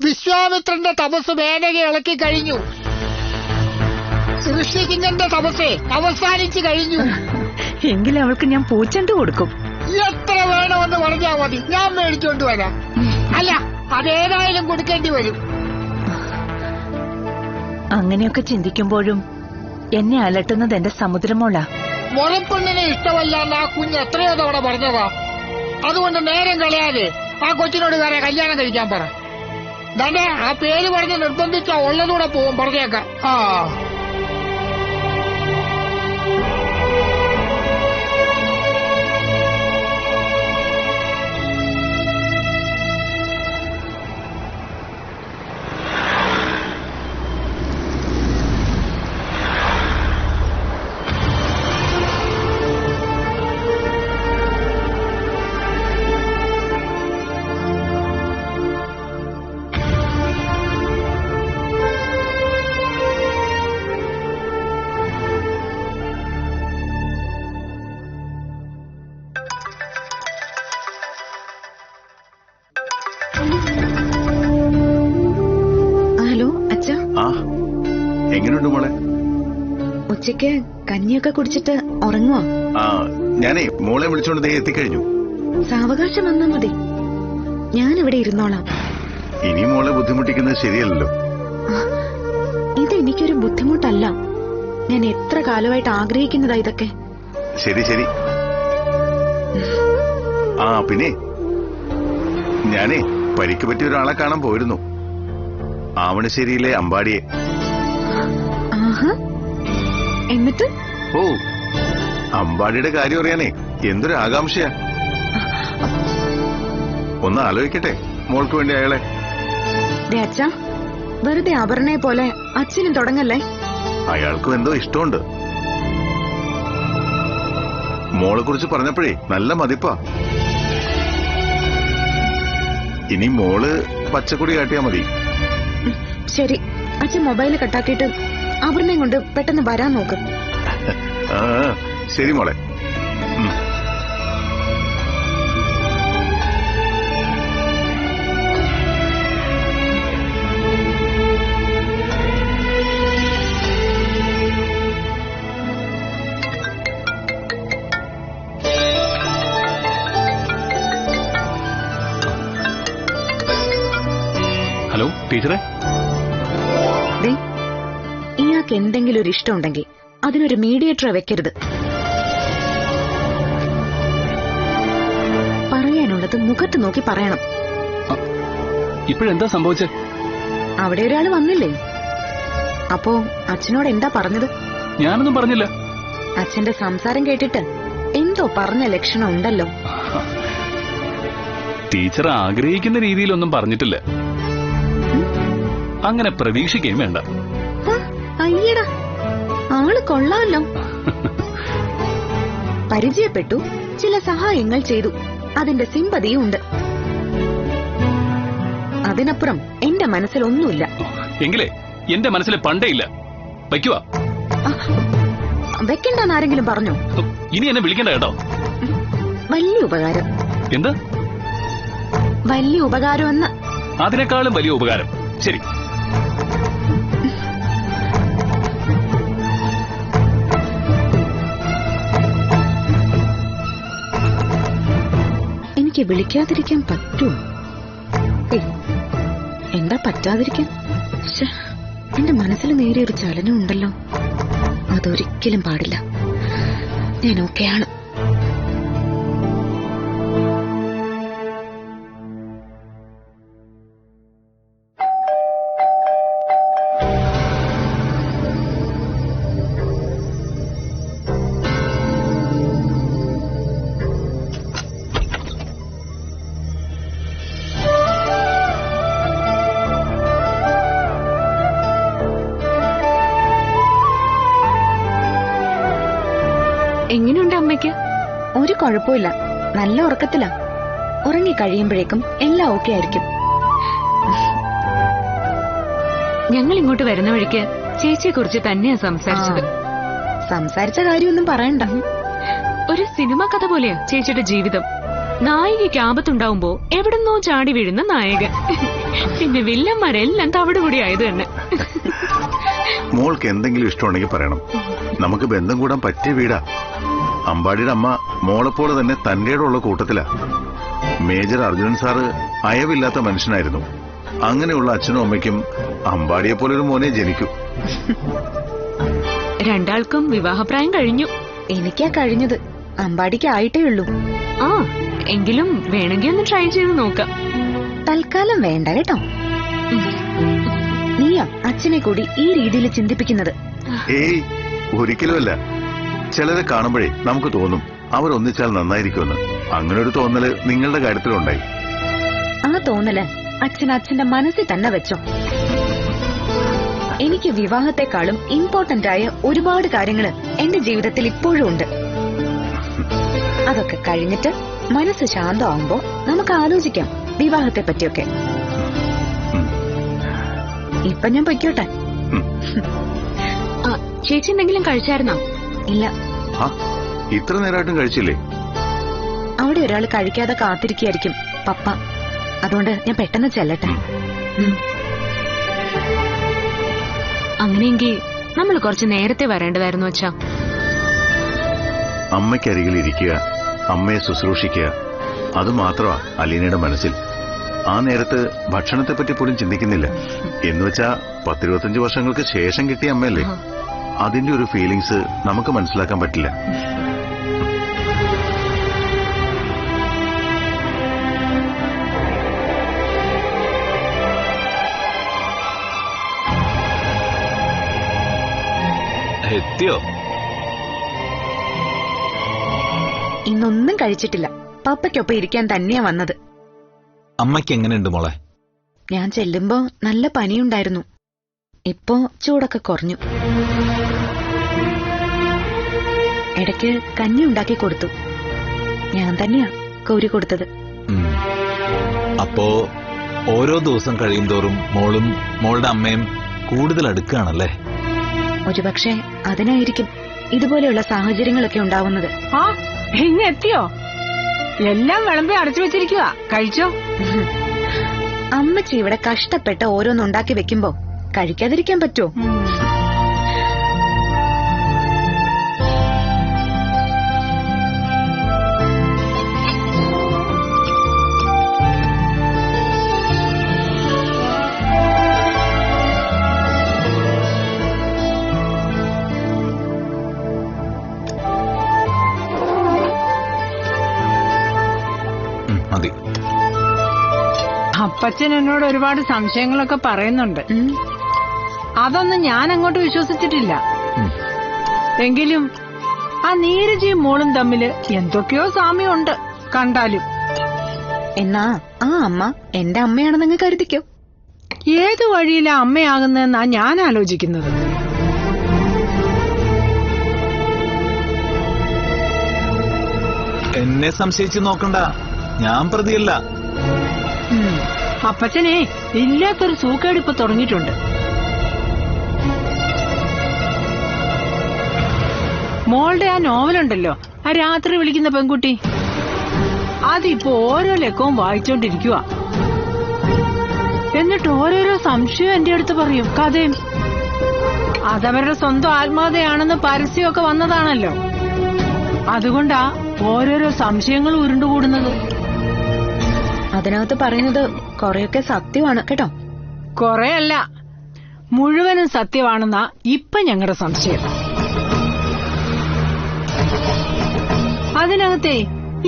വിശ്വാമിത്രന്റെ തപസ് മേനകെ ഇളക്കി കഴിഞ്ഞു. ഋഷികിങ്ങന്റെ തപസ് അവസാനിച്ചു കഴിഞ്ഞു. എങ്കിലും അവൾക്ക് ഞാൻ പൂച്ചണ്ട് കൊടുക്കും. എത്ര വേണമെന്ന് പറഞ്ഞാൽ മതി, ഞാൻ മേടിച്ചോണ്ട് വരാം. അല്ല, അതേതായാലും കൊടുക്കേണ്ടി വരും. അങ്ങനെയൊക്കെ ചിന്തിക്കുമ്പോഴും എന്നെ അലട്ടുന്നത് എന്റെ സമുദ്രമോളാ. മുറപ്പെണ്ണിനെ ഇഷ്ടമല്ലാന്ന് ആ കുഞ്ഞ് എത്രയോ തവണ പറഞ്ഞതാ. അതുകൊണ്ട് നേരം കളയാതെ ആ കൊച്ചിനോട് വേറെ കല്യാണം കഴിക്കാൻ പറ. തന്നെ ആ പേര് പറഞ്ഞ് നിർബന്ധിച്ചാ ഉള്ളതൂടെ പോവും, പറഞ്ഞേക്കാം. ആ ഹലോ അച്ഛ, എങ്ങനെയുണ്ട് മോളെ? ഉച്ചയ്ക്ക് കഞ്ഞിയൊക്കെ കുടിച്ചിട്ട് ഉറങ്ങുവാ. ഞാനേ മോളെ വിളിച്ചോണ്ട് ദേ എത്തിക്കഴിഞ്ഞു. സാവകാശം വന്നാ മതി, ഞാനിവിടെ ഇരുന്നോളാം. ഇനി മോളെ ബുദ്ധിമുട്ടിക്കുന്നത് ശരിയല്ലല്ലോ. ഇതെനിക്കൊരു ബുദ്ധിമുട്ടല്ല, ഞാൻ എത്ര കാലമായിട്ട് ആഗ്രഹിക്കുന്നതാ ഇതൊക്കെ. ശരി ശരി. പിന്നെ ഞാനേ പരിക്ക് പറ്റിയ ഒരാളെ കാണാൻ പോയിരുന്നു, ആവണശ്ശേരിയിലെ അമ്പാടിയെ. എന്നിട്ട്? അമ്പാടിയുടെ കാര്യം അറിയാനേ എന്തൊരു ആകാംക്ഷയാ. ഒന്ന് ആലോചിക്കട്ടെ മോൾക്ക് വേണ്ടി അയാളെ. അച്ഛാ, വെറുതെ അപർണയെ പോലെ അച്ഛനും തുടങ്ങല്ലേ. അയാൾക്കും എന്തോ ഇഷ്ടമുണ്ട്. മോളെ കുറിച്ച് പറഞ്ഞപ്പോഴേ നല്ല മതിപ്പാ. ഇനി മോള് പച്ചക്കുടി കാട്ടിയാ മതി. ശരി, അച്ഛൻ മൊബൈല് കട്ടാക്കിയിട്ട് അപർണയും കൊണ്ട് പെട്ടെന്ന് വരാൻ നോക്ക്. ശരി മോളെ. ഹലോ ടീച്ചറെ. ഇയാൾക്ക് എന്തെങ്കിലും ഒരു ഇഷ്ടമുണ്ടെങ്കിൽ അതിനൊരു മീഡിയേറ്ററെ വെക്കരുത്. പറയാനുള്ളത് മുഖത്ത് നോക്കി പറയണം. ഇപ്പോഴെന്താ സംഭവിച്ചേ? അവിടെ ഒരാള് വന്നില്ലേ, അപ്പോ അച്ഛനോട് എന്താ പറഞ്ഞത്? ഞാനൊന്നും പറഞ്ഞില്ല. അച്ഛന്റെ സംസാരം കേട്ടിട്ട് എന്തോ പറഞ്ഞ ലക്ഷണം ഉണ്ടല്ലോ. ടീച്ചർ ആഗ്രഹിക്കുന്ന രീതിയിലൊന്നും പറഞ്ഞിട്ടില്ല. അങ്ങനെ പ്രതീക്ഷിക്കുകയും വേണ്ട. അയ്യടാ, ആള് കൊള്ളാമല്ലോ. പരിചയപ്പെട്ടു, ചില സഹായങ്ങൾ ചെയ്തു, അതിന്റെ സിമ്പതിയും ഉണ്ട്. അതിനപ്പുറം എന്റെ മനസ്സിലൊന്നുമില്ല. എങ്കിലേ എന്റെ മനസ്സിൽ പണ്ടേ ഇല്ല. വയ്ക്കുവാ. വെക്കണ്ടെന്ന് ആരെങ്കിലും പറഞ്ഞോ? ഇനി എന്നെ വിളിക്കണ്ട കേട്ടോ. വലിയ ഉപകാരം. എന്ത് വലിയ ഉപകാരം എന്ന്? അതിനേക്കാളും വലിയ ഉപകാരം. ശരി. എനിക്ക് വിളിക്കാതിരിക്കാൻ പറ്റുമോ? എന്താ പറ്റാതിരിക്കാൻ? എന്റെ മനസ്സിൽ നേരെ ഒരു ചലനം ഉണ്ടല്ലോ, അതൊരിക്കലും പാടില്ല. ഞാൻ ഓക്കെയാണ്. എങ്ങനെയുണ്ട് അമ്മയ്ക്ക്? ഒരു കുഴപ്പമില്ല, നല്ല ഉറക്കത്തിലാ. ഉറങ്ങി കഴിയുമ്പോഴേക്കും എല്ലാം ഓക്കെ ആയിരിക്കും. ഞങ്ങൾ ഇങ്ങോട്ട് വരുന്ന വഴിക്ക് ചേച്ചിയെ കുറിച്ച് തന്നെയാ സംസാരിച്ചത്. സംസാരിച്ച കാര്യമൊന്നും പറയണ്ട. ഒരു സിനിമ കഥ പോലെയാ ചേച്ചിയുടെ ജീവിതം. നായികയ്ക്ക് ആപത്തുണ്ടാവുമ്പോ എവിടുന്നോ ചാടി വീഴുന്ന നായകൻ. പിന്നെ വില്ലന്മാരെല്ലാം തവിടുകൂടി ആയത് തന്നെ. മോൾക്ക് എന്തെങ്കിലും ഇഷ്ടമുണ്ടെങ്കിൽ പറയണം. നമുക്ക് ബന്ധം കൂടാൻ പറ്റിയ വീടാ. അമ്പാടിയുടെ അമ്മ മോളെപ്പോലെ തന്നെ തന്റെയുള്ള കൂട്ടത്തിലാ. മേജർ അർജുനൻ സാറ് അയവില്ലാത്ത മനുഷ്യനായിരുന്നു. അങ്ങനെയുള്ള അച്ഛനും അമ്മയ്ക്കും അമ്പാടിയെ പോലൊരു മോനെ ജനിക്കൂ. രണ്ടാൾക്കും വിവാഹപ്രായം കഴിഞ്ഞു. എനിക്കാ കഴിഞ്ഞത്, അമ്പാടിക്ക് ആയിട്ടേ ഉള്ളൂ. ആ, എങ്കിലും വേണമെങ്കിൽ ഒന്ന് ട്രൈ ചെയ്ത് നോക്കാം. തൽക്കാലം വേണ്ട കേട്ടോ. നീയാ അച്ഛനെ കൂടി ഈ രീതിയിൽ ചിന്തിപ്പിക്കുന്നത്. ഏയ്, ഒരിക്കലുമല്ല. ചിലരെ കാണുമ്പോഴേ നമുക്ക് തോന്നും അവരൊന്നിച്ചാൽ നന്നായിരിക്കുമെന്ന്. അങ്ങനെ ഒരു തോന്നല് നിങ്ങളുടെ കാര്യത്തിലുണ്ടായി. ആ തോന്നല് അച്ഛന്റെ മനസ്സിൽ തന്നെ വെച്ചോ. എനിക്ക് വിവാഹത്തെക്കാളും ഇമ്പോർട്ടന്റ് ആയ ഒരുപാട് കാര്യങ്ങള് എന്റെ ജീവിതത്തിൽ ഇപ്പോഴും ഉണ്ട്. അതൊക്കെ കഴിഞ്ഞിട്ട് മനസ്സ് ശാന്തമാകുമ്പോ നമുക്ക് ആലോചിക്കാം വിവാഹത്തെ പറ്റിയൊക്കെ. ഇപ്പൊ ഞാൻ പൊയ്ക്കോട്ടെ. ചേച്ചി എന്തെങ്കിലും കഴിച്ചായിരുന്നോ? ഇല്ല. ഇത്ര നേരമായിട്ടും കഴിച്ചില്ലേ? അവിടെ ഒരാൾ കഴിക്കാതെ കാത്തിരിക്കുകയായിരിക്കും, പപ്പ. അതുകൊണ്ട് ഞാൻ പെട്ടെന്ന് ചെല്ലട്ടെ. അങ്ങനെയെങ്കിൽ നമ്മൾ കുറച്ച് നേരത്തെ വരേണ്ടതായിരുന്നു അച്ഛാ. അമ്മയ്ക്കരികിൽ ഇരിക്കുക, അമ്മയെ ശുശ്രൂഷിക്കുക, അത് മാത്രമാ അലീനയുടെ മനസ്സിൽ. ആ നേരത്ത് ഭക്ഷണത്തെപ്പറ്റി പോലും ചിന്തിക്കുന്നില്ല. എന്നുവെച്ചാ 10-25 വർഷങ്ങൾക്ക് ശേഷം കിട്ടിയ അമ്മയല്ലേ. അതിന്റെ ഒരു ഫീലിങ്സ് നമുക്ക് മനസ്സിലാക്കാൻ പറ്റില്ല. എത്തിയോ? ഇന്നൊന്നും കഴിച്ചിട്ടില്ല. പപ്പയ്ക്കൊപ്പം ഇരിക്കാൻ തന്നെയാ വന്നത്. അമ്മയ്ക്ക് എങ്ങനെയുണ്ട് മോളെ? ഞാൻ ചെല്ലുമ്പോ നല്ല പനിയുണ്ടായിരുന്നു. ഇപ്പോ ചൂടൊക്കെ കുറഞ്ഞു. ഇടയ്ക്ക് കഞ്ഞി ഉണ്ടാക്കി കൊടുത്തു. ഞാൻ തന്നെയാ കോരി കൊടുത്തത്. അപ്പോ ഓരോ ദിവസം കഴിയുന്തോറും മോളും മോളുടെ അമ്മയും കൂടുതൽ അടുക്കുകയാണല്ലേ? ഒരുപക്ഷെ അതിനായിരിക്കും ഇതുപോലെയുള്ള സാഹചര്യങ്ങളൊക്കെ ഉണ്ടാവുന്നത്. ആ, ഇങ്ങെത്തിയോ? എല്ലാം വിളമ്പി അടച്ചു വെച്ചിരിക്കുക. കഴിച്ചോ? അമ്മച്ചി ഇവിടെ കഷ്ടപ്പെട്ട് ഓരോന്നുണ്ടാക്കി വെക്കുമ്പോ കഴിക്കാതിരിക്കാൻ പറ്റുമോ? മതി. അപ്പച്ചൻ എന്നോട് ഒരുപാട് സംശയങ്ങളൊക്കെ പറയുന്നുണ്ട്. അതൊന്നും ഞാൻ അങ്ങോട്ട് വിശ്വസിച്ചിട്ടില്ല. എങ്കിലും ആ നീരജയും മോളും തമ്മില് എന്തൊക്കെയോ സാമ്യമുണ്ട് കണ്ടാലും. എന്നാ ആ അമ്മ എന്റെ അമ്മയാണെന്നങ്ങ് കരുതിക്കോ. ഏതു വഴിയിലാ അമ്മയാകുന്നതെന്നാ ഞാൻ ആലോചിക്കുന്നത്. എന്നെ സംശയിച്ച് നോക്കണ്ട, ഞാൻ പ്രതിയല്ല. അപ്പച്ചനെ ഇല്ലാത്തൊരു സൂക്കേട് ഇപ്പൊ തുടങ്ങിയിട്ടുണ്ട്. മോളുടെ ആ നോവലുണ്ടല്ലോ, ആ രാത്രി വിളിക്കുന്ന പെൺകുട്ടി, അതിപ്പോ ഓരോ ലക്കവും വായിച്ചോണ്ടിരിക്കുക. എന്നിട്ട് ഓരോരോ സംശയം എന്റെ അടുത്ത് പറയും, കഥയും. അതവരുടെ സ്വന്തം ആത്മകഥയാണെന്ന് പരസ്യമൊക്കെ വന്നതാണല്ലോ. അതുകൊണ്ടാ ഓരോരോ സംശയങ്ങൾ ഉരുണ്ടുകൂടുന്നത്. അതിനകത്ത് പറയുന്നത് കുറെയൊക്കെ സത്യമാണ് കേട്ടോ. കൊറേയല്ല, മുഴുവനും സത്യമാണെന്നാ ഇപ്പൊ ഞങ്ങളുടെ സംശയം. അതിനകത്തെ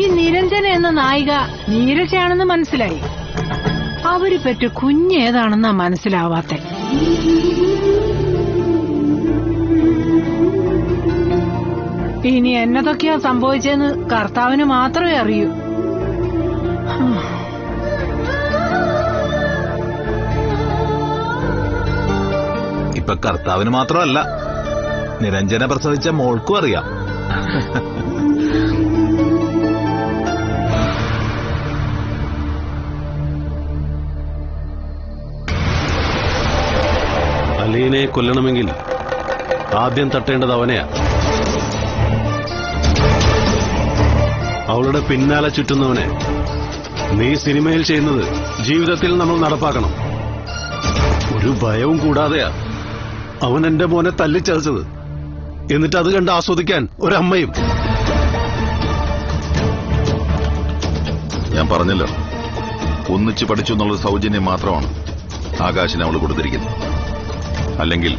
ഈ നിരഞ്ജന എന്ന നായിക നീരജയാണെന്ന് മനസ്സിലായി. അവര് പെറ്റ കുഞ്ഞേതാണെന്നാ മനസ്സിലാവാത്തെ. ഇനി എന്നതൊക്കെയാ സംഭവിച്ചെന്ന് കർത്താവിന് മാത്രമേ അറിയൂ. ഇപ്പൊ കർത്താവിന് മാത്രമല്ല, നിരഞ്ജന പ്രസവിച്ച മോൾക്കും അറിയാം. അലീനെ കൊല്ലണമെങ്കിൽ ആദ്യം തട്ടേണ്ടത് അവനെയാ. അവളുടെ പിന്നാലെ ചുറ്റുന്നവനെ നീ സിനിമയിൽ ചെയ്യുന്നത് ജീവിതത്തിൽ നമ്മൾ നടപ്പാക്കണം. ഒരു ഭയവും കൂടാതെയാ അവൻ എന്റെ മോനെ തല്ലിച്ചതച്ചത്. എന്നിട്ട് അത് കണ്ട് ആസ്വദിക്കാൻ ഒരമ്മയും. ഞാൻ പറഞ്ഞല്ലോ, ഒന്നിച്ച് പഠിച്ചു എന്നുള്ളത് സൗജന്യം മാത്രമാണ് ആകാശിന് അവൾ കൊടുത്തിരിക്കുന്നത്. അല്ലെങ്കിൽ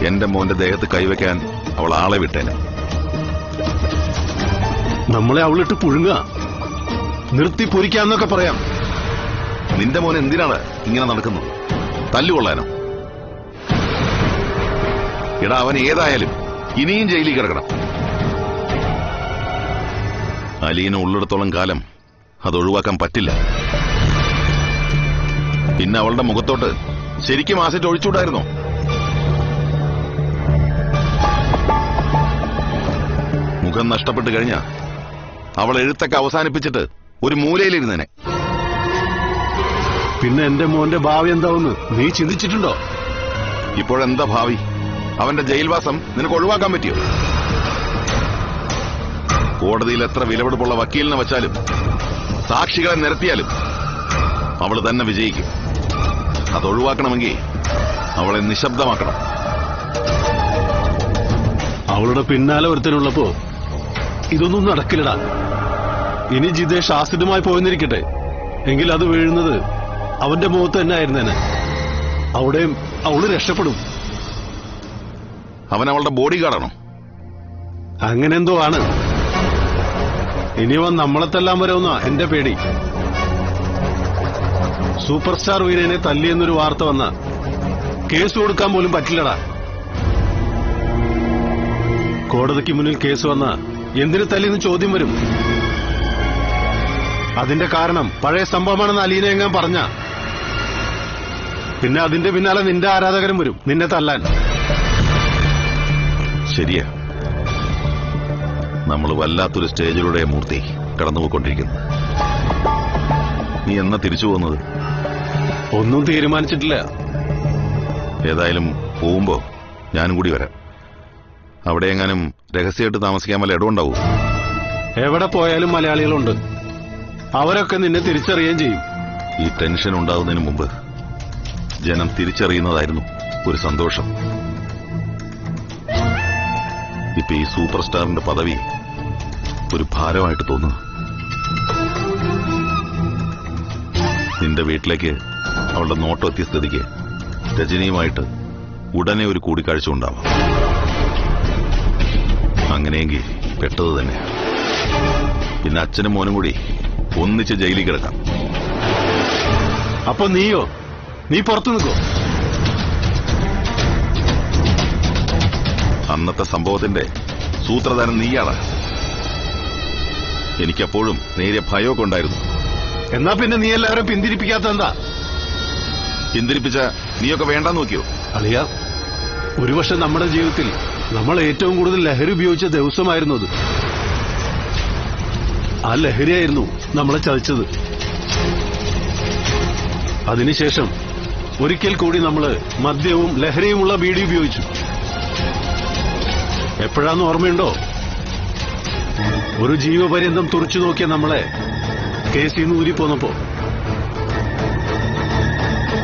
എന്റെ മോന്റെ ദേഹത്ത് കൈവയ്ക്കാൻ അവൾ ആളെ വിട്ടേനെ. നമ്മളെ അവളിട്ട് പുഴുങ്ങുക, നിർത്തി പൊരിക്കാന്നൊക്കെ പറയാം. നിന്റെ മോൻ എന്തിനാണ് ഇങ്ങനെ നടക്കുന്നത്? തല്ലുകൊള്ളാനോ? എടാ, അവൻ ഏതായാലും ഇനിയും ജയിലിൽ കിടക്കണം. അലീന ഉള്ളിടത്തോളം കാലം അത് ഒഴിവാക്കാൻ പറ്റില്ല. പിന്നെ അവളുടെ മുഖത്തോട്ട് ശരിക്കും ആസിഡ് ഒഴിച്ചുകൂടായിരുന്നോ? മുഖം നഷ്ടപ്പെട്ട് കഴിഞ്ഞാ അവൾ എഴുത്തൊക്കെ അവസാനിപ്പിച്ചിട്ട് ഒരു മൂലയിലിരുന്നേനെ. പിന്നെ എന്റെ മോന്റെ ഭാവി എന്താവുന്ന് നീ ചിന്തിച്ചിട്ടുണ്ടോ? ഇപ്പോഴെന്താ ഭാവി? അവന്റെ ജയിൽവാസം നിനക്ക് ഒഴിവാക്കാൻ പറ്റിയോ? കോടതിയിൽ എത്ര വിലപിടിപ്പുള്ള വക്കീലിനെ വച്ചാലും സാക്ഷികളെ നിരത്തിയാലും അവൾ തന്നെ വിജയിക്കും. അതൊഴിവാക്കണമെങ്കിൽ അവളെ നിശബ്ദമാക്കണം. അവളുടെ പിന്നാലെ ഒരുത്തനുള്ളപ്പോ ഇതൊന്നും നടക്കില്ലടാ. ഇനി ജിതേഷ് ആസിഡുമായി പോയെന്നിരിക്കട്ടെ, എങ്കിൽ അത് വീഴുന്നത് അവന്റെ മുഖത്ത് തന്നെ ആയിരുന്നേനെ. അവിടെയും അവള് രക്ഷപ്പെടും. അവൻ അവളുടെ ബോഡി ഗാർഡാണോ? അങ്ങനെന്തോ ആണ്. ഇനിവൻ നമ്മളെ തല്ലാൻ വരുമെന്നാ എന്റെ പേടി. സൂപ്പർ സ്റ്റാർ വീരനെ തല്ലിയെന്നൊരു വാർത്ത വന്ന കേസ് കൊടുക്കാൻ പോലും പറ്റില്ലടാ. കോടതിക്ക് മുന്നിൽ കേസ് വന്ന എന്തിനു തല്ലിന്ന് ചോദ്യം വരും. അതിന്റെ കാരണം പഴയ സംഭവമാണെന്ന് അലീന എങ്ങാൻ പറഞ്ഞ പിന്നെ അതിന്റെ പിന്നാലെ നിന്റെ ആരാധകരും വരും നിന്നെ തല്ലാൻ. ശരിയാ, നമ്മൾ വല്ലാത്തൊരു സ്റ്റേജിലൂടെ മൂർത്തി കടന്നുപോയിക്കൊണ്ടിരിക്കുന്നു. നീ എന്നാ തിരിച്ചു പോകുന്നത്? ഒന്നും തീരുമാനിച്ചിട്ടില്ല. ഏതായാലും പോകുമ്പോ ഞാനും കൂടി വരാം. അവിടെ എങ്ങാനും രഹസ്യമായിട്ട് താമസിക്കാൻ വല്ല ഇടമുണ്ടാവൂ? എവിടെ പോയാലും മലയാളികളുണ്ട്. അവരൊക്കെ നിന്നെ തിരിച്ചറിയുകയും ചെയ്യും. ഈ ടെൻഷൻ ഉണ്ടാകുന്നതിന് മുമ്പ് ജനം തിരിച്ചറിയുന്നതായിരുന്നു ഒരു സന്തോഷം. ഇപ്പൊ ഈ സൂപ്പർ സ്റ്റാറിന്റെ പദവി ഒരു ഭാരമായിട്ട് തോന്നുന്നു. നിന്റെ വീട്ടിലേക്ക് അവളുടെ നോട്ടം എത്തിയ സ്ഥിതിക്ക് രജനിയുമായിട്ട് ഉടനെ ഒരു കൂടിക്കാഴ്ച ഉണ്ടാവാം. അങ്ങനെയെങ്കിൽ പെട്ടത് തന്നെ. പിന്നെ അച്ഛനും മോനും കൂടി ഒന്നിച്ച് ജയിലിൽ കിടക്കാം. അപ്പൊ നീയോ? നീ പുറത്തു നിൽക്കോ? അന്നത്തെ സംഭവത്തിന്റെ സൂത്രധാരൻ നീയാണ്. എനിക്കപ്പോഴും നേരിയ ഭയമൊക്കെ ഉണ്ടായിരുന്നു. എന്നാ പിന്നെ നീ എല്ലാവരും പിന്തിരിപ്പിക്കാത്ത എന്താ? പിന്തിരിപ്പിച്ച നീയൊക്കെ വേണ്ടാന്ന് നോക്കിയോ? അളിയ, ഒരുപക്ഷെ നമ്മുടെ ജീവിതത്തിൽ നമ്മൾ ഏറ്റവും കൂടുതൽ ലഹരി ഉപയോഗിച്ച ദിവസമായിരുന്നു അത്. ആ ലഹരിയായിരുന്നു നമ്മളെ ചതിച്ചത്. അതിനുശേഷം ഒരിക്കൽ കൂടി നമ്മള് മദ്യവും ലഹരിയുമുള്ള ബീഡി ഉപയോഗിച്ചു. എപ്പോഴാന്ന് ഓർമ്മയുണ്ടോ? ഒരു ജീവപര്യന്തം തുറച്ചു നോക്കിയ നമ്മളെ കേസിൽ നിന്ന് ഊരിപ്പോന്നപ്പോ.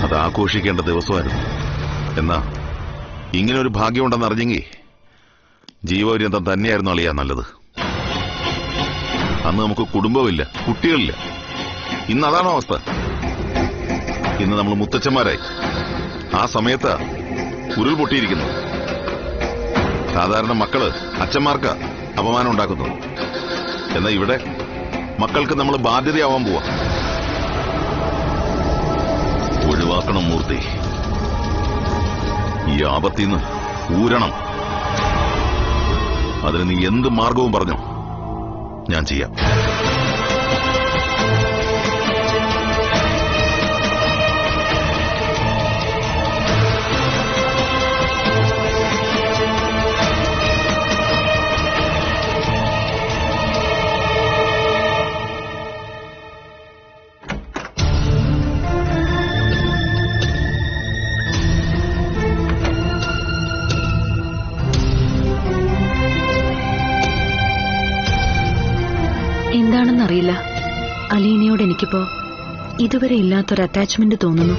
അത് ആഘോഷിക്കേണ്ട ദിവസമായിരുന്നു. എന്നാ ഇങ്ങനെ ഒരു ഭാഗ്യമുണ്ടെന്ന് അറിഞ്ഞെങ്കിൽ ജീവപര്യന്തം തന്നെയായിരുന്നു അളിയാ നല്ലത്. അന്ന് നമുക്ക് കുടുംബമില്ല, കുട്ടികളില്ല. ഇന്ന് അതാണോ അവസ്ഥ? ഇന്ന് നമ്മൾ മുത്തച്ഛന്മാരായി. ആ സമയത്ത് ഉരുൾപൊട്ടിയിരിക്കുന്നു. സാധാരണ മക്കള് അച്ഛന്മാർക്ക് അപമാനം ഉണ്ടാക്കുന്നു. എന്നാൽ ഇവിടെ മക്കൾക്ക് നമ്മൾ ബാധ്യതയാവാൻ പോവാ. ഒഴിവാക്കണം മൂർത്തി. ഈ ആപത്തിന്ന് ഊരണം. അതിന് നീ എന്ത് മാർഗവും പറഞ്ഞോ, ഞാൻ ചെയ്യാം. അലീനയോട് എനിക്കിപ്പോ ഇതുവരെ ഇല്ലാത്തൊരു അറ്റാച്ച്മെന്റ് തോന്നുന്നു.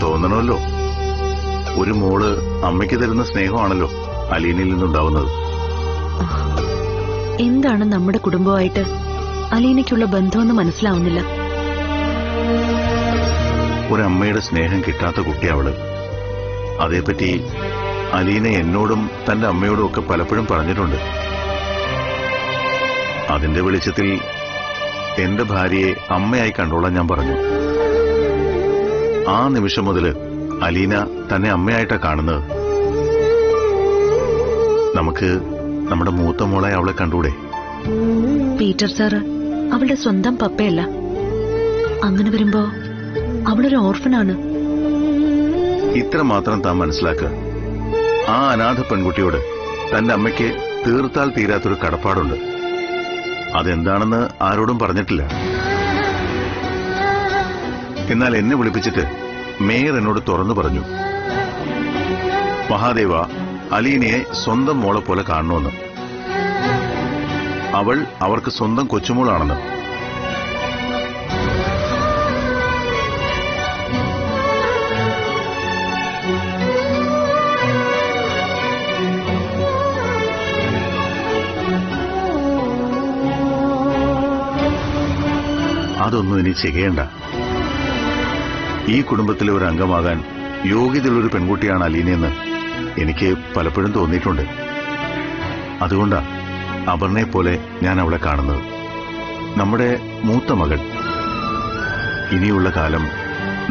തോന്നണമല്ലോ. ഒരു മോള് അമ്മയ്ക്ക് തരുന്ന സ്നേഹമാണല്ലോ അലീനയിൽ നിന്നുണ്ടാവുന്നത്. എന്താണ് നമ്മുടെ കുടുംബമായിട്ട് അലീനയ്ക്കുള്ള ബന്ധമെന്ന് മനസ്സിലാവുന്നില്ല. ഒരമ്മയുടെ സ്നേഹം കിട്ടാത്ത കുട്ടി അവള്. അതേപ്പറ്റി അലീന എന്നോടും തന്റെ അമ്മയോടും ഒക്കെ പലപ്പോഴും പറഞ്ഞിട്ടുണ്ട്. അതിന്റെ വെളിച്ചത്തിൽ എന്റെ ഭാര്യയെ അമ്മയായി കണ്ടോളാൻ ഞാൻ പറഞ്ഞു. ആ നിമിഷം മുതല് അലീന തന്നെ അമ്മയായിട്ടാ കാണുന്നത്. നമുക്ക് നമ്മുടെ മൂത്ത മോളായി അവളെ കണ്ടൂടെ? പീറ്റർ സാറ് അവളുടെ സ്വന്തം പപ്പയല്ല. അങ്ങനെ വരുമ്പോ അവളൊരു ഓർഫനാണ്. ഇത്ര മാത്രം താൻ മനസ്സിലാക്കുക. ആ അനാഥ പെൺകുട്ടിയോട് തന്റെ അമ്മയ്ക്ക് തീർത്താൽ തീരാത്തൊരു കടപ്പാടുണ്ട്. അതെന്താണെന്ന് ആരോടും പറഞ്ഞിട്ടില്ല. എന്നാൽ എന്നെ വിളിപ്പിച്ചിട്ട് മേയർ എന്നോട് തുറന്നു പറഞ്ഞു, മഹാദേവ അലീനയെ സ്വന്തം മോളെ പോലെ കാണണമെന്ന്. അവൾ അവർക്ക് സ്വന്തം കൊച്ചുമോളാണെന്ന്. അതൊന്നും ഇനി ചെയ്യേണ്ട. ഈ കുടുംബത്തിലെ ഒരു അംഗമാകാൻ യോഗ്യതയുള്ളൊരു പെൺകുട്ടിയാണ് അലീനയെന്ന് എനിക്ക് പലപ്പോഴും തോന്നിയിട്ടുണ്ട്. അതുകൊണ്ടാ അപർണയെ പോലെ ഞാൻ അവളെ കാണുന്നത്. നമ്മുടെ മൂത്ത മകൾ. ഇനിയുള്ള കാലം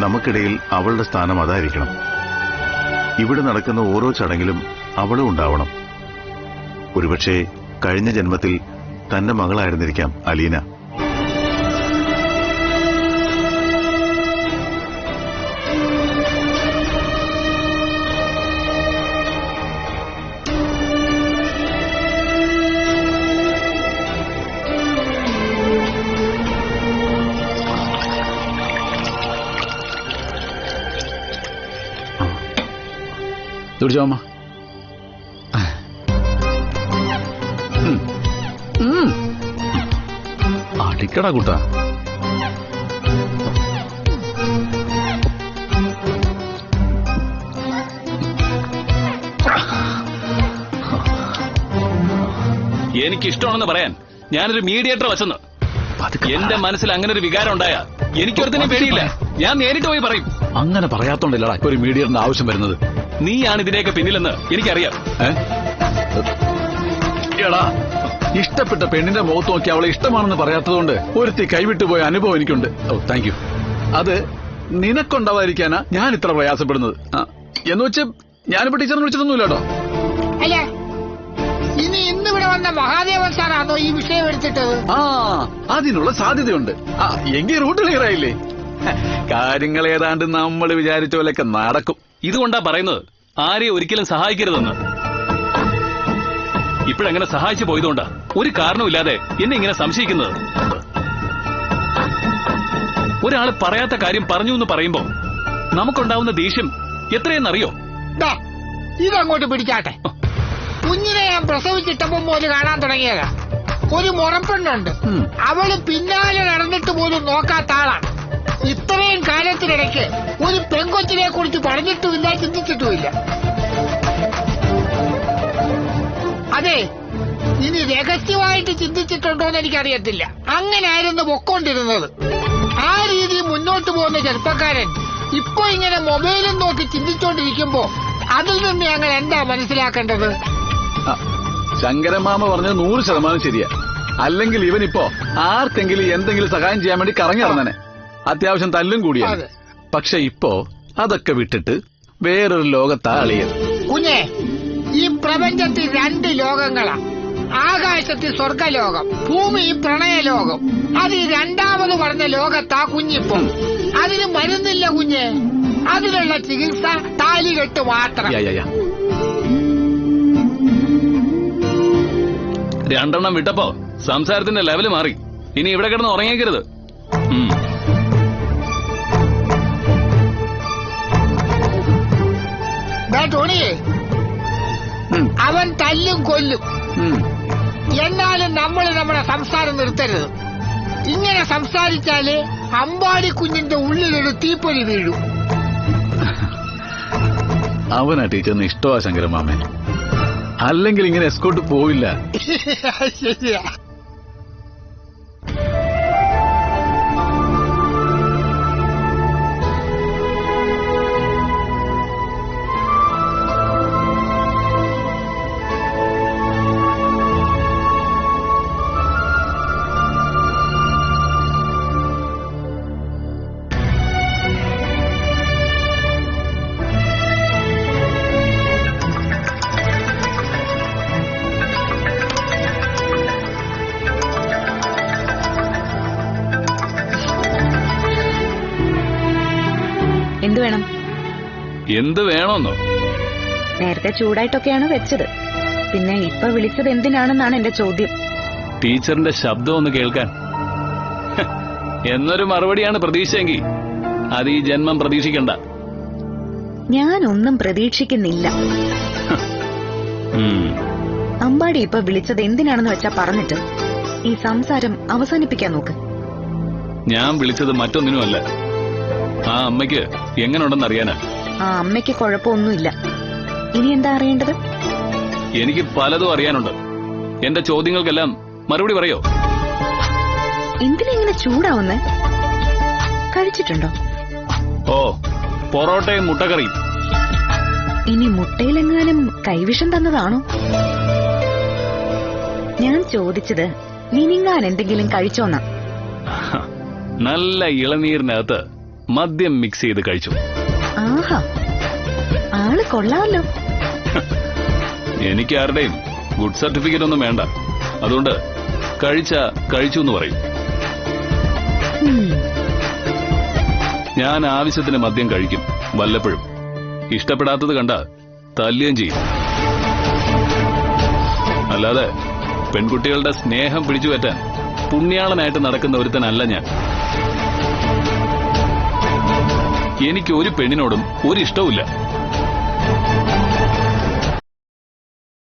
നമുക്കിടയിൽ അവളുടെ സ്ഥാനം അതായിരിക്കണം. ഇവിടെ നടക്കുന്ന ഓരോ ചടങ്ങിലും അവളും ഉണ്ടാവണം. ഒരുപക്ഷെ കഴിഞ്ഞ ജന്മത്തിൽ തന്റെ മകളായിരുന്നിരിക്കാം അലീന. തുടിച്ചോമ്മ. അടിക്കടാ കൂട്ടാ. എനിക്കിഷ്ടമാണെന്ന് പറയാൻ ഞാനൊരു മീഡിയേറ്റർ വച്ചെന്ന്. എന്റെ മനസ്സിൽ അങ്ങനെ ഒരു വികാരം ഉണ്ടായ എനിക്കൊരുത്തിനും പേടിയില്ല. ഞാൻ നേരിട്ട് പോയി പറയും. അങ്ങനെ പറയാത്തോണ്ടല്ലടാ ഒരു മീഡിയറിന്റെ ആവശ്യം വരുന്നത്. നീയാണ് ഇതിനെയൊക്കെ പിന്നിലെന്ന് എനിക്കറിയാം. എടാ, ഇഷ്ടപ്പെട്ട പെണ്ണിന്റെ മുഖത്ത് നോക്കി അവളെ ഇഷ്ടമാണെന്ന് പറയാത്തതുകൊണ്ട് ഒരുത്തി കൈവിട്ടുപോയ അനുഭവം എനിക്കുണ്ട്. ഓ, താങ്ക് യു. അത് നിനക്കുണ്ടാവാതിരിക്കാനാ ഞാൻ ഇത്ര പ്രയാസപ്പെടുന്നത്. എന്ന് വെച്ച് ഞാനിപ്പോ ടീച്ചറിനെ വിളിച്ചിട്ടൊന്നുമില്ല കേട്ടോ. അല്ല, ഇനി ഇന്നിവിടെ വന്ന മഹാദേവൻ സാറാണോ ഈ വിഷയം എടുത്തിട്ടത്? അതിനുള്ള സാധ്യതയുണ്ട്. എങ്കിൽ റൂട്ട് ക്ലിയർ ആയില്ലേ? കാര്യങ്ങൾ ഏതാണ്ട് നമ്മൾ വിചാരിച്ച പോലെയൊക്കെ നടക്കും. ഇതുകൊണ്ടാ പറയുന്നത് ആരെയും ഒരിക്കലും സഹായിക്കരുതെന്ന്. ഇപ്പോഴങ്ങനെ സഹായിച്ചു പോയതുകൊണ്ടാ ഒരു കാരണവുമില്ലാതെ എന്നെ ഇങ്ങനെ സംശയിക്കുന്നത്. ഒരാള് പറയാത്ത കാര്യം പറഞ്ഞു എന്ന് പറയുമ്പോ നമുക്കുണ്ടാവുന്ന ദേഷ്യം എത്രയെന്നറിയോ? ഇതങ്ങോട്ട് പിടിച്ചാട്ടെ. കുഞ്ഞിനെ ഞാൻ പ്രസവിച്ചിട്ടപ്പം പോലും കാണാൻ തുടങ്ങിയതാ. ഒരു മുറപ്പെണ്ണുണ്ട്. അവള് പിന്നാലെ നടന്നിട്ട് പോലും നോക്കാത്ത ആളാണ്. ഇത്രയും കാലത്തിനിടയ്ക്ക് ഒരു പെൺകൊച്ചിനെ കുറിച്ച് പറഞ്ഞിട്ടുമില്ല, ചിന്തിച്ചിട്ടുമില്ല. അതെ, ഇനി രഹസ്യമായിട്ട് ചിന്തിച്ചിട്ടുണ്ടോന്ന് എനിക്കറിയത്തില്ല. അങ്ങനെയായിരുന്നു പൊക്കോണ്ടിരുന്നത്. ആ രീതി മുന്നോട്ട് പോകുന്ന ചെറുപ്പക്കാരൻ ഇപ്പൊ ഇങ്ങനെ മൊബൈലും നോക്കി ചിന്തിച്ചോണ്ടിരിക്കുമ്പോ അതിൽ നിന്ന് ഞങ്ങൾ എന്താ മനസ്സിലാക്കേണ്ടത്? ശങ്കരമാമ പറഞ്ഞത് 100% ശരിയാ. അല്ലെങ്കിൽ ഇവനിപ്പോ ആർക്കെങ്കിലും എന്തെങ്കിലും സഹായം ചെയ്യാൻ വേണ്ടി കറങ്ങി ഇറങ്ങനെ. അത്യാവശ്യം തല്ലും കൂടിയാണ്. പക്ഷെ ഇപ്പോ അതൊക്കെ വിട്ടിട്ട് വേറൊരു ലോകത്താ അളിയത്. കുഞ്ഞെ, ഈ പ്രപഞ്ചത്തിൽ 2 ലോകങ്ങളാ. ആകാശത്തിൽ സ്വർഗലോകം, ഭൂമി പ്രണയലോകം. അത് ഈ രണ്ടാമത് പറഞ്ഞ ലോകത്താ കുഞ്ഞിപ്പം. അതിന് മരുന്നില്ല കുഞ്ഞെ. അതിനുള്ള ചികിത്സ താലികെട്ട് മാത്രം. രണ്ടെണ്ണം വിട്ടപ്പോ സംസാരത്തിന്റെ ലെവല് മാറി. ഇനി ഇവിടെ കിടന്ന് ഉറങ്ങിയേക്കരുത്. ടോണിയെ, അവൻ തല്ലും കൊല്ലും. എന്നാലും നമ്മൾ നമ്മുടെ സംസാരം നിർത്തരുത്. ഇങ്ങനെ സംസാരിച്ചാല് അമ്പാടി കുഞ്ഞിന്റെ ഉള്ളിലൊരു തീപ്പൊരി വീഴും. അവനാ ടീച്ചറിന് ഇഷ്ടമാ ശങ്കരമാമൻ. അല്ലെങ്കിൽ ഇങ്ങനെ എസ്കോട്ട് പോവില്ല. ശരിയാ. എന്ത് വേണം? എന്ത് വേണമെന്നോ? നേരത്തെ ചൂടായിട്ടൊക്കെയാണ് വെച്ചത്. പിന്നെ ഇപ്പൊ വിളിച്ചത് എന്തിനാണെന്നാണ് എന്റെ ചോദ്യം. ടീച്ചറിന്റെ ശബ്ദം ഒന്ന് കേൾക്കാൻ. എന്നൊരു മറുപടിയാണ് പ്രതീക്ഷയെങ്കിൽ അത് ഈ ജന്മം പ്രതീക്ഷിക്കണ്ട. ഞാനൊന്നും പ്രതീക്ഷിക്കുന്നില്ല. അമ്പാടി ഇപ്പൊ വിളിച്ചത് എന്തിനാണെന്ന് വെച്ചാ പറഞ്ഞിട്ട് ഈ സംസാരം അവസാനിപ്പിക്കാൻ നോക്ക്. ഞാൻ വിളിച്ചത് മറ്റൊന്നിനുമല്ല. ആ അമ്മയ്ക്ക് എങ്ങനെയുണ്ടെന്ന് അറിയാനാ. ആ അമ്മയ്ക്ക് കുഴപ്പമൊന്നുമില്ല. ഇനി എന്താ അറിയേണ്ടത്? എനിക്ക് പലതും അറിയാനുണ്ട്. എന്റെ ചോദ്യങ്ങൾക്കെല്ലാം മറുപടി പറയോ? എന്തിനാ ഇങ്ങനെ ചൂടാവുന്നേ? കഴിച്ചിട്ടുണ്ടോ? ഓ, പൊറോട്ടയും മുട്ടക്കറിയും. ഇനി മുട്ടയിലെങ്ങാനും കൈവിഷം തന്നതാണോ? ഞാൻ ചോദിച്ചത് മിനിങ്ങാൻ എന്തെങ്കിലും കഴിച്ചോന്നാ. നല്ല ഇളനീരിനകത്ത് മദ്യം മിക്സ് ചെയ്ത് കഴിച്ചു. ആഹാ, ആള് കൊള്ളാമല്ലോ. എനിക്ക് ആരുടെയും ഗുഡ് സർട്ടിഫിക്കറ്റ് ഒന്നും വേണ്ട. അതുകൊണ്ട് കഴിച്ചു എന്ന് പറയും. ഞാൻ ആവശ്യത്തിന് മദ്യം കഴിക്കും വല്ലപ്പോഴും. ഇഷ്ടപ്പെടാത്തത് കണ്ട തല്ലുകയും ചെയ്യും. അല്ലാതെ പെൺകുട്ടികളുടെ സ്നേഹം പിടിച്ചു പറ്റാൻ പുണ്യാളനായിട്ട് നടക്കുന്ന ഒരുത്തനല്ല ഞാൻ. എനിക്ക് ഒരു പെണ്ണിനോടും ഒരു ഇഷ്ടവുമില്ല.